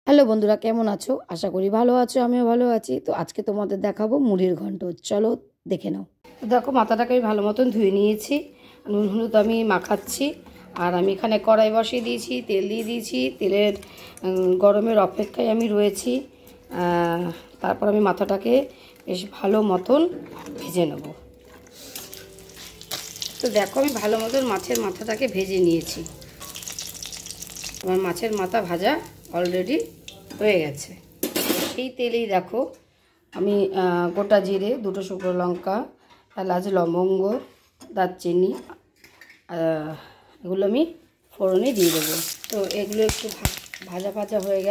Hello বন্ধুরা, কেমন আছো? আশা করি ভালো আছো, আমিও ভালো আছি। তো আজকে তোমাদের দেখাবো মুড়ির ঘন্ট। চলো দেখে নাও। দেখো, মাথাটাকে আমি ভালো মতন ধুয়ে নিয়েছি। নুন হলুদ আমি মাখাচ্ছি। আর আমি এখানে কড়াই বসিয়ে দিয়েছি, তেল দিয়ে দিয়েছি। তেলের গরমের অপেক্ষায় আমি রয়েছি। তারপর আমি মাথাটাকে বেশ ভালো মতন ভেজে নেব। তো দেখো, আমি ভালো মতন মাছের মাথাটাকে ভেজে নিয়েছি। আমার মাছের মাথা ভাজা অলরেডি হয়ে গেছে। সেই তেলেই দেখো আমি গোটা জিরে, দুটো শুকনো লঙ্কা, এলাচ, লবঙ্গ, দারচিনি, এগুলো আমি ফোড়নে দিয়ে দেবো। তো এগুলো একটু ভাজা ভাজা হয়ে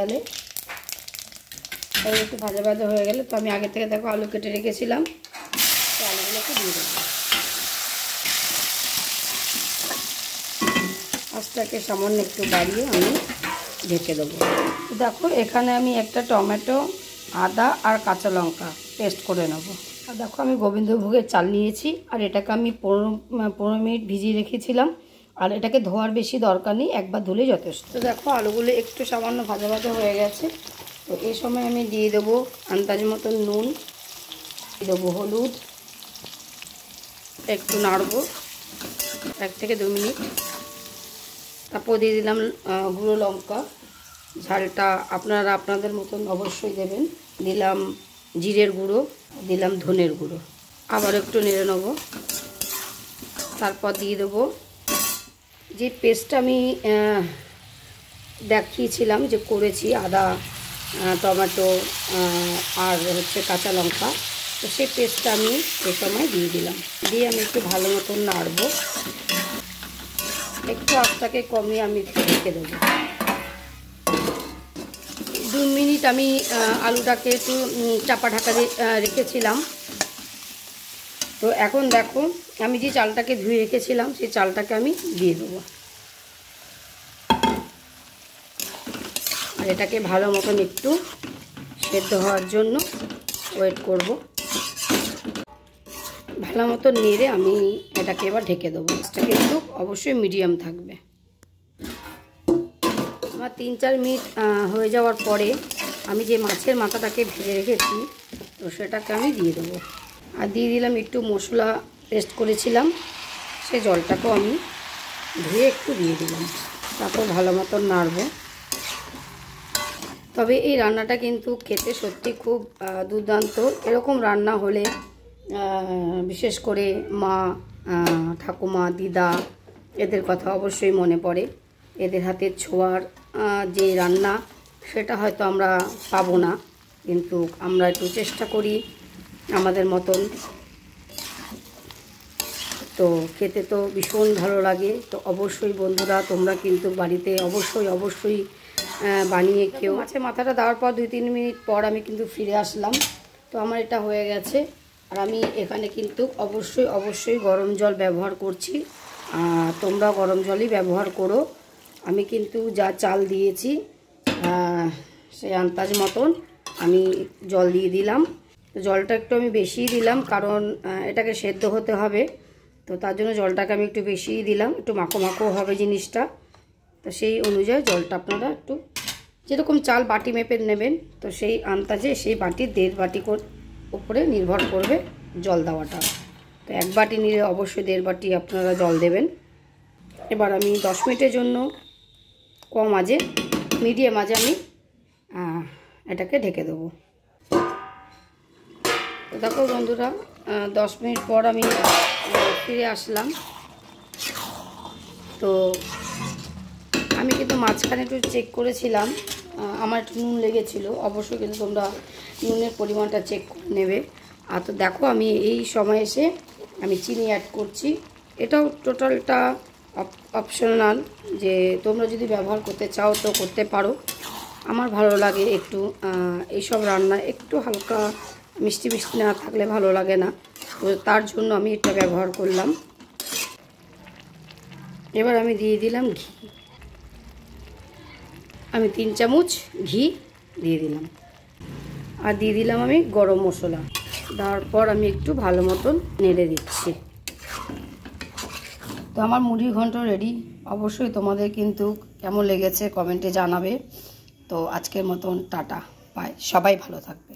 গেলে তো আমি আগে থেকে দেখো আলু কেটে রেখেছিলাম, তো আলুগুলোকে দিয়ে দেবো। আঁচটাকে সামান্য একটু বাড়িয়ে আমি ঢেকে দেবো। দেখো, এখানে আমি একটা টমেটো, আদা আর কাঁচা লঙ্কা পেস্ট করে নেব। আর দেখো, আমি গোবিন্দভোগের চাল নিয়েছি, আর এটাকে আমি 15 মিনিট ভিজিয়ে রেখেছিলাম। আর এটাকে ধোয়ার বেশি দরকার নেই, একবার ধুলেই যথেষ্ট। তো দেখো, আলুগুলো একটু সামান্য ভাজা ভাজা হয়ে গেছে। তো এই সময় আমি দিয়ে দেবো আন্দাজ মতন নুন, দিয়ে দেবো হলুদ, একটু নাড়বো 1 থেকে 2 মিনিট। তারপর দিয়ে দিলাম গুঁড়ো লঙ্কা, ঝালটা আপনারা আপনাদের মতন অবশ্যই দেবেন। দিলাম জিরের গুঁড়ো, দিলাম ধনের গুঁড়ো। আবার একটু নেড়ে নেবো। তারপর দিয়ে দেবো যে পেস্টটা আমি দেখিয়েছিলাম যে করেছি, আদা, টমেটো আর হচ্ছে কাঁচা লঙ্কা। তো সেই পেস্টটা আমি এই সময় দিয়ে দিলাম। দিয়ে আমি একটু ভালো মতন নাড়বো। একটু আঁচটাকে কমিয়ে আমি একটু ঢেকে দেবো। 2 মিনিট আমি আলুটাকে একটু চাপা ঢাকা দিয়ে রেখেছিলাম। তো এখন দেখো, আমি যে চালটাকে ধুয়ে রেখেছিলাম সেই চালটাকে আমি দিয়ে দেবো। আর এটাকে ভালো মতন একটু সেদ্ধ হওয়ার জন্য ওয়েট করব। ভালো মতো নেড়ে আমি এটাকে এবার ঢেকে দেবো। এটা কিন্তু অবশ্যই মিডিয়াম থাকবে। আমার 3-4 মিনিট হয়ে যাওয়ার পরে আমি যে মাছের মাথাটাকে ভেজে রেখেছি, তো সেটাকে আমি দিয়ে দেবো। আর দিয়ে দিলাম একটু মশলা পেস্ট করেছিলাম, সেই জলটাকেও আমি ধুয়ে একটু দিয়ে দিলাম। তারপর ভালো মতন নাড়বো। তবে এই রান্নাটা কিন্তু খেতে সত্যি খুব দুর্দান্ত। এরকম রান্না হলে বিশেষ করে মা, ঠাকুমা, দিদা, এদের কথা অবশ্যই মনে পড়ে। এদের হাতের ছোঁয়ার যে রান্না, সেটা হয়তো আমরা পাবো না, কিন্তু আমরা একটু চেষ্টা করি আমাদের মতন। তো খেতে তো ভীষণ ভালো লাগে। তো অবশ্যই বন্ধুরা, তোমরা কিন্তু বাড়িতে অবশ্যই বানিয়ে খেও। মাছের মাথাটা দেওয়ার পর 2-3 মিনিট পর আমি কিন্তু ফিরে আসলাম। তো আমার এটা হয়ে গেছে। আর আমি এখানে কিন্তু অবশ্যই গরম জল ব্যবহার করছি। তোমরা গরম জলই ব্যবহার করো। আমি কিন্তু যা চাল দিয়েছি সেই আন্দাজ মতন আমি জল দিয়ে দিলাম। তো জলটা একটু আমি বেশিই দিলাম, কারণ এটাকে সেদ্ধ হতে হবে। তো তার জন্য জলটাকে আমি একটু বেশিই দিলাম, একটু মাখো মাখো হবে জিনিসটা। তো সেই অনুযায়ী জলটা আপনারা একটু যেরকম চাল বাটি মেপে নেবেন, তো সেই আন্দাজে সেই বাটির 1.5 বাটি উপরে নির্ভর করবে জল দেওয়াটা। তো 1 বাটি নিলে অবশ্যই 1.5 বাটি আপনারা জল দেবেন। এবার আমি 10 মিনিটের জন্য কম আঁচে, মিডিয়াম আঁচে আমি এটাকে ঢেকে দেবো। তো দেখো বন্ধুরা, 10 মিনিট পর আমি ফিরে আসলাম। তো আমি কিন্তু মাঝখানে একটু চেক করেছিলাম, আমার একটু নুন লেগেছিলো। অবশ্যই কিন্তু তোমরা নুনের পরিমাণটা চেক করে নেবে। আর তো দেখো, আমি এই সময় এসে আমি চিনি অ্যাড করছি। এটাও টোটালটা অপশনাল, যে তোমরা যদি ব্যবহার করতে চাও তো করতে পারো। আমার ভালো লাগে একটু এইসব রান্না একটু হালকা মিষ্টি না থাকলে ভালো লাগে না। তো তার জন্য আমি এটা ব্যবহার করলাম। এবার আমি দিয়ে দিলাম ঘি। আমি 3 চামচ ঘি দিয়ে দিলাম। আর দিয়ে দিলাম আমি গরম মশলা। দেওয়ার পর আমি একটু ভালো মতন নেড়ে দিচ্ছি। তো আমার মুড়ির ঘন্ট রেডি। অবশ্যই তোমাদের কিন্তু কেমন লেগেছে কমেন্টে জানাবে। তো আজকের মতন টাটা, বাই, সবাই ভালো থাকবে।